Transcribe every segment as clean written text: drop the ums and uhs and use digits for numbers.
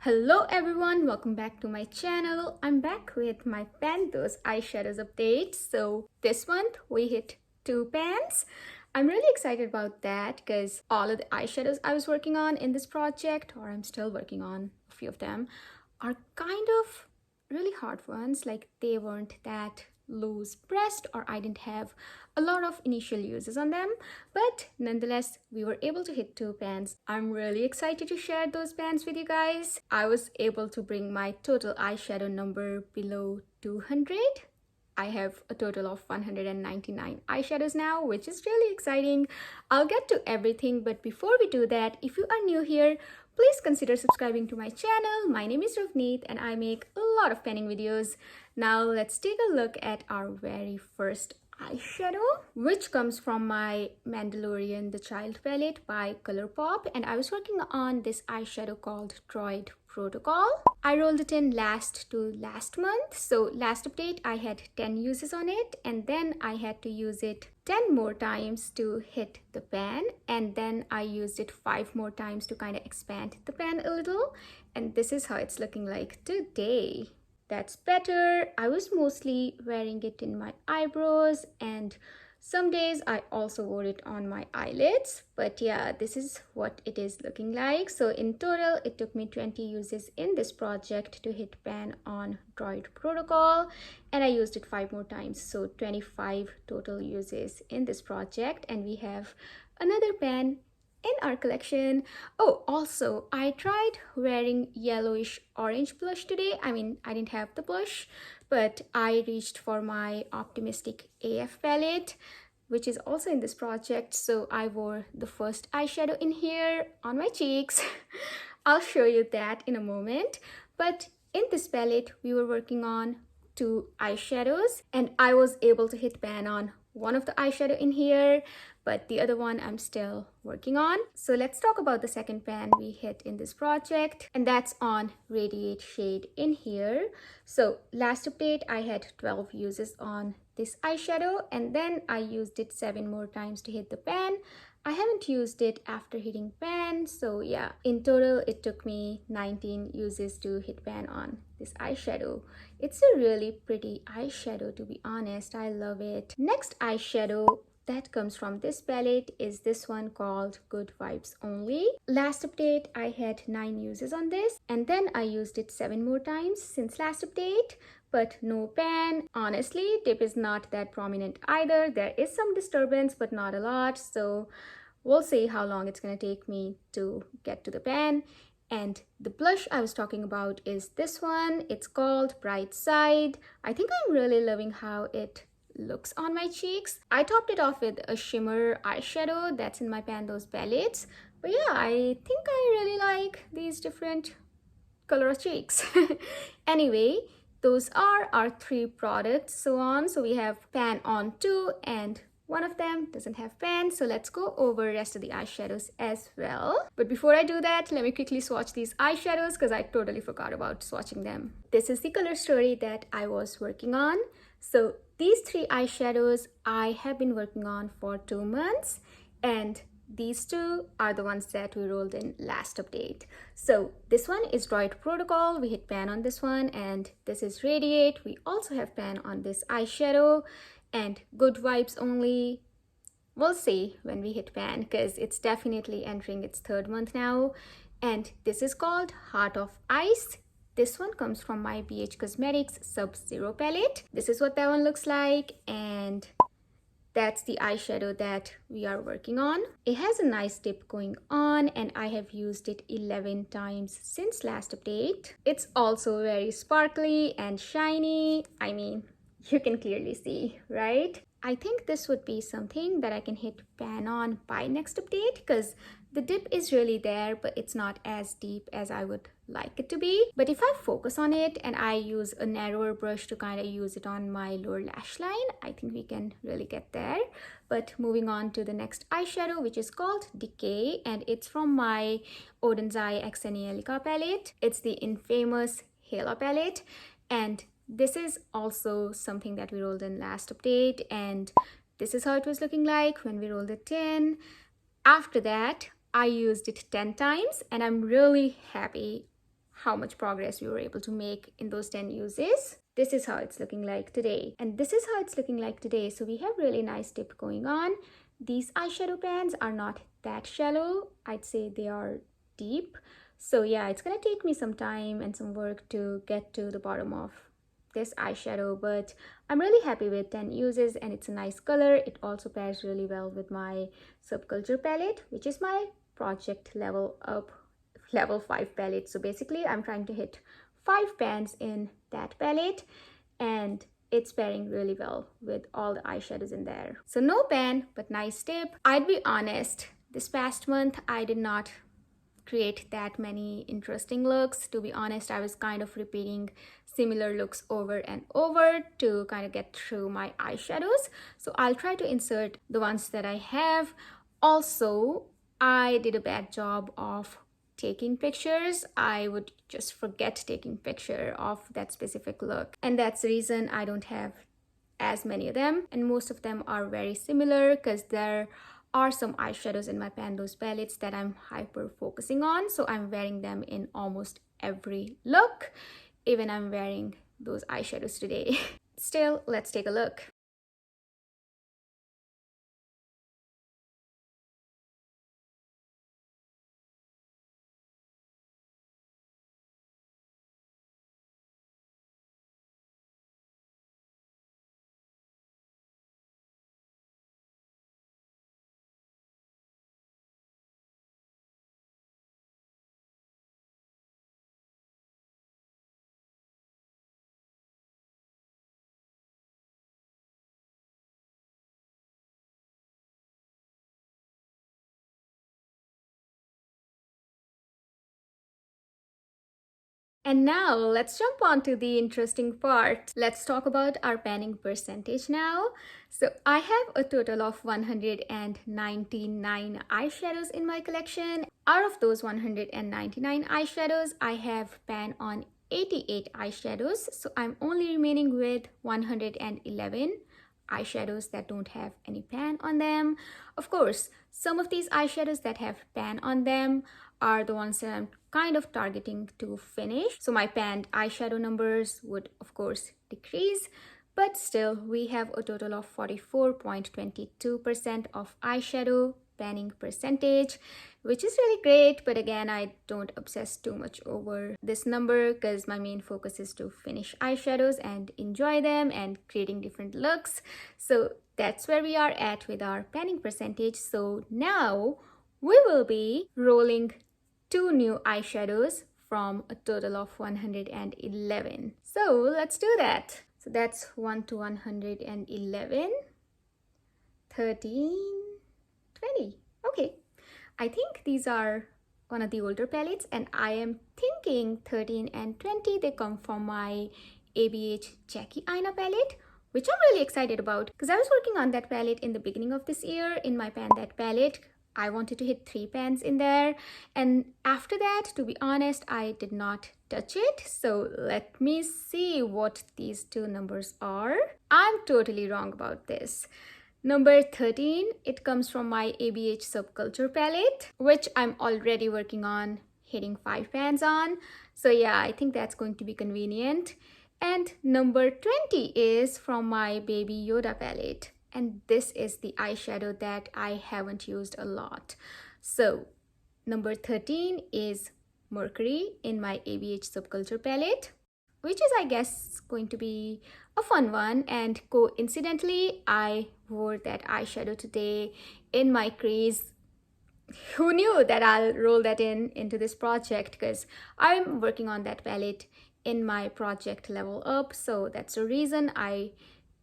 Hello everyone, welcome back to my channel. I'm back with my Panthers eyeshadows update. So this month we hit 2 pans. I'm really excited about that because all of the eyeshadows I was working on in this project, or I'm still working on a few of them, are kind of really hard ones. Like they weren't that loose pressed, or I didn't have a lot of initial uses on them, but nonetheless we were able to hit 2 pans. I'm really excited to share those pans with you guys. I was able to bring my total eyeshadow number below 200. I have a total of 199 eyeshadows now, which is really exciting. I'll get to everything, but before we do that, if you are new here, please consider subscribing to my channel. My name is Ravneet and I make a lot of panning videos. Now let's take a look at our very first eyeshadow, which comes from my Mandalorian The Child palette by Colourpop, and I was working on this eyeshadow called Droid Protocol. I rolled it in last month, so last update I had 10 uses on it, and then I had to use it 10 more times to hit the pan, and then I used it 5 more times to kind of expand the pan a little, and this is how it's looking like today. That's better. I was mostly wearing it in my eyebrows, and some days I also wore it on my eyelids, but yeah, this is what it is looking like. So in total, it took me 20 uses in this project to hit pan on Droid Protocol, and I used it 5 more times, so 25 total uses in this project, and we have another pan in our collection. Oh, also, I tried wearing yellowish orange blush today. I mean, I didn't have the blush, but I reached for my Optimistic AF palette, which is also in this project. So I wore the first eyeshadow in here on my cheeks. I'll show you that in a moment. But in this palette, we were working on 2 eyeshadows, and I was able to hit pan on one of the eyeshadow in here, but the other one I'm still working on. So let's talk about the second pan we hit in this project, and that's on Radiate shade in here. So last update I had 12 uses on this eyeshadow, and then I used it 7 more times to hit the pan. I haven't used it after hitting pan, so yeah, in total it took me 19 uses to hit pan on this eyeshadow. It's a really pretty eyeshadow, to be honest. I love it. Next eyeshadow that comes from this palette is this one called Good Vibes Only. Last update I had 9 uses on this, and then I used it 7 more times since last update, but no pan. Honestly, dip is not that prominent either. There is some disturbance, but not a lot, so we'll see how long it's gonna take me to get to the pan. And the blush I was talking about is this one. It's called Bright Side. I think I'm really loving how it looks on my cheeks. I topped it off with a shimmer eyeshadow that's in my Panthers palettes, but yeah, I think I really like these different color of cheeks. Anyway, those are our 3 products. So we have pan on 2, and one of them doesn't have pan, so let's go over the rest of the eyeshadows as well. But before I do that, let me quickly swatch these eyeshadows because I totally forgot about swatching them. This is the color story that I was working on. So these 3 eyeshadows I have been working on for 2 months, and these 2 are the ones that we rolled in last update. So this one is Droid Protocol. We hit pan on this one, and this is Radiate. We also have pan on this eyeshadow. And Good Vibes Only, we'll see when we hit pan because it's definitely entering its 3rd month now. And this is called Heart of Ice. This one comes from my BH Cosmetics Sub-Zero palette. This is what that one looks like, and that's the eyeshadow that we are working on. It has a nice dip going on, and I have used it 11 times since last update. It's also very sparkly and shiny. I mean, you can clearly see, right? I think this would be something that I can hit pan on by next update because the dip is really there, but it's not as deep as I would like it to be. But if I focus on it and I use a narrower brush to kind of use it on my lower lash line, I think we can really get there. But moving on to the next eyeshadow, which is called Decay, and it's from my Oden's Eye X Angelica palette. It's the infamous Halo palette, and this is also something that we rolled in last update, and this is how it was looking like when we rolled it in. After that, I used it 10 times, and I'm really happy how much progress we were able to make in those 10 uses. This is how it's looking like today. And this is how it's looking like today. So we have really nice dip going on. These eyeshadow pans are not that shallow. I'd say they are deep. So yeah, it's gonna take me some time and some work to get to the bottom of this eyeshadow, but I'm really happy with 10 uses and it's a nice color. It also pairs really well with my Subculture palette, which is my project level up level 5 palette. So basically I'm trying to hit 5 pans in that palette and it's pairing really well with all the eyeshadows in there. So no pan, but nice tip. I'd be honest, this past month I did not create that many interesting looks. To be honest, I was kind of repeating similar looks over and over to kind of get through my eyeshadows. So I'll try to insert the ones that I have. Also, I did a bad job of taking pictures. I would just forget taking picture of that specific look, and that's the reason I don't have as many of them, and most of them are very similar because there are some eyeshadows in my Pandos palettes that I'm hyper focusing on, so I'm wearing them in almost every look. Even I'm wearing those eyeshadows today. Still, let's take a look. And now let's jump on to the interesting part. Let's talk about our panning percentage now. So I have a total of 199 eyeshadows in my collection. Out of those 199 eyeshadows, I have pan on 88 eyeshadows. So I'm only remaining with 111 eyeshadows that don't have any pan on them. Of course, some of these eyeshadows that have pan on them are the ones that I'm kind of targeting to finish. So my panned eyeshadow numbers would of course decrease, but still we have a total of 44.22% of eyeshadow panning percentage, which is really great. But again, I don't obsess too much over this number because my main focus is to finish eyeshadows and enjoy them and creating different looks. So that's where we are at with our panning percentage. So now we will be rolling 2 new eyeshadows from a total of 111. So let's do that. So that's 1 to 111, 13, 20. Okay, I think these are one of the older palettes, and I am thinking 13 and 20, they come from my ABH Jackie Aina palette, which I'm really excited about because I was working on that palette in the beginning of this year. In my Pan That palette, I wanted to hit 3 pans in there, and after that, to be honest, I did not touch it. So let me see what these 2 numbers are. I'm totally wrong about this. Number 13, it comes from my ABH Subculture palette, which I'm already working on hitting 5 pans on. So yeah, I think that's going to be convenient. And number 20 is from my Baby Yoda palette. And this is the eyeshadow that I haven't used a lot. So number 13 is Mercury in my ABH Subculture palette, which is, I guess, going to be a fun one. And coincidentally, I wore that eyeshadow today in my crease. Who knew that I'll roll that into this project, because I'm working on that palette in my project level up. So that's the reason I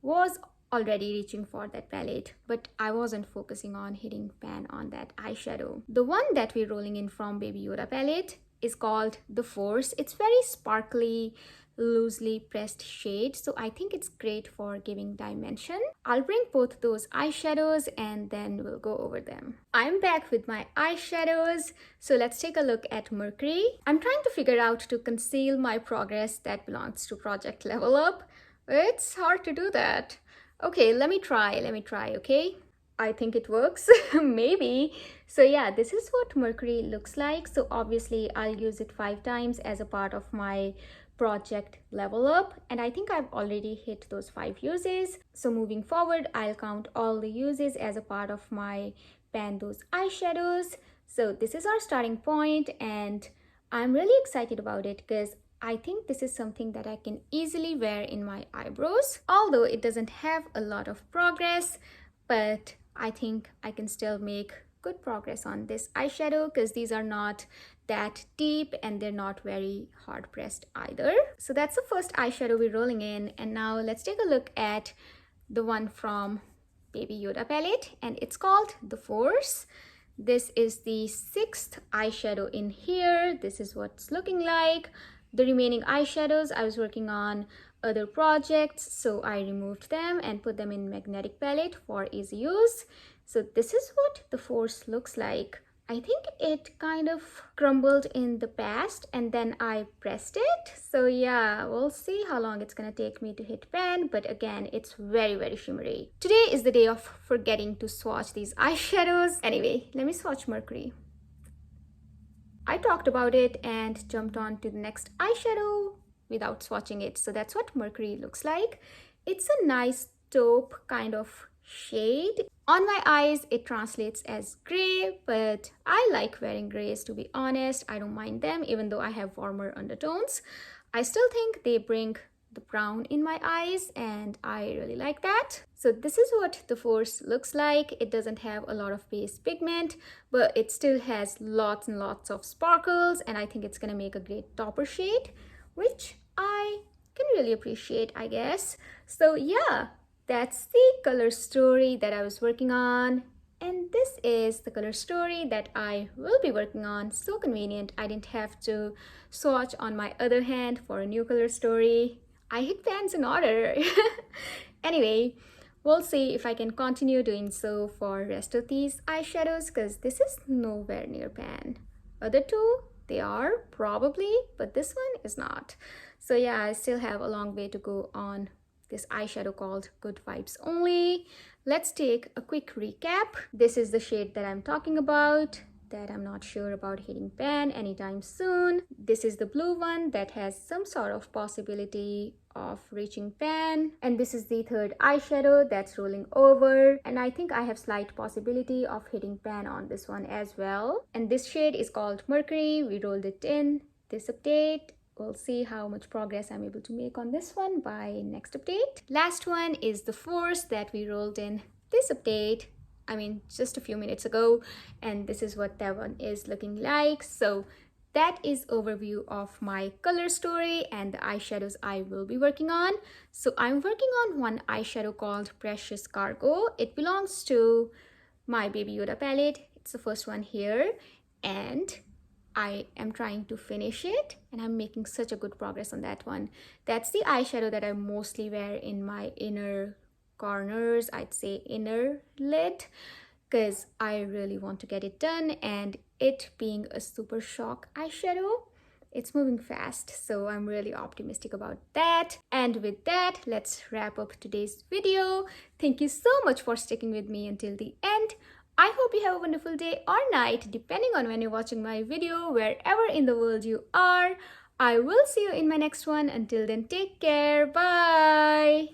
was already reaching for that palette, but I wasn't focusing on hitting pan on that eyeshadow. The one that we're rolling in from Baby Yoda palette is called The Force. It's very sparkly, loosely pressed shade, so I think it's great for giving dimension. I'll bring both those eyeshadows and then we'll go over them. I'm back with my eyeshadows, so let's take a look at Mercury. I'm trying to figure out to conceal my progress that belongs to project level up. It's hard to do that. Okay, let me try, okay? I think it works, maybe. So yeah, this is what mercury looks like. So obviously I'll use it 5 times as a part of my project level up, and I think I've already hit those 5 uses. So moving forward, I'll count all the uses as a part of my pan those eyeshadows. So this is our starting point, and I'm really excited about it because I think this is something that I can easily wear in my eyebrows. Although it doesn't have a lot of progress, but I think I can still make good progress on this eyeshadow because these are not that deep and they're not very hard pressed either. So that's the first eyeshadow we're rolling in, and now let's take a look at the one from Baby Yoda palette, and it's called The Force. This is the 6th eyeshadow in here. This is what it's looking like. The remaining eyeshadows I was working on other projects, so I removed them and put them in magnetic palette for easy use. So this is what The Force looks like. I think it kind of crumbled in the past and then I pressed it. So yeah, we'll see how long it's gonna take me to hit pan, but again, it's very, very shimmery. Today is the day of forgetting to swatch these eyeshadows. Anyway, let me swatch Mercury. I talked about it and jumped on to the next eyeshadow without swatching it. So that's what Mercury looks like. It's a nice taupe kind of shade. On my eyes, it translates as gray, but I like wearing grays, to be honest. I don't mind them, even though I have warmer undertones. I still think they bring the brown in my eyes, and I really like that. So this is what The Force looks like. It doesn't have a lot of base pigment, but it still has lots and lots of sparkles, and I think it's gonna make a great topper shade, which I can really appreciate, I guess. So yeah, that's the color story that I was working on, and this is the color story that I will be working on. So convenient, I didn't have to swatch on my other hand for a new color story. I hit pans in order. Anyway, we'll see if I can continue doing so for rest of these eyeshadows because this is nowhere near pan. Other two, they are probably, but this one is not. So yeah, I still have a long way to go on this eyeshadow called Good Vibes Only. Let's take a quick recap. This is the shade that I'm talking about, that I'm not sure about hitting pan anytime soon. This is the blue one that has some sort of possibility of reaching pan. And this is the 3rd eyeshadow that's rolling over. And I think I have slight possibility of hitting pan on this one as well. And this shade is called Mercury. We rolled it in this update. We'll see how much progress I'm able to make on this one by next update. Last one is The Force that we rolled in this update. I mean, just a few minutes ago, and this is what that one is looking like. So that is overview of my color story and the eyeshadows I will be working on. So I'm working on one eyeshadow called Precious Cargo. It belongs to my Baby Yoda palette. It's the first one here, and I am trying to finish it, and I'm making such a good progress on that one. That's the eyeshadow that I mostly wear in my inner corners, I'd say inner lid, because I really want to get it done. And it being a super shock eyeshadow, it's moving fast, so I'm really optimistic about that. And with that, let's wrap up today's video. Thank you so much for sticking with me until the end. I hope you have a wonderful day or night, depending on when you're watching my video, wherever in the world you are. I will see you in my next one. Until then, take care. Bye.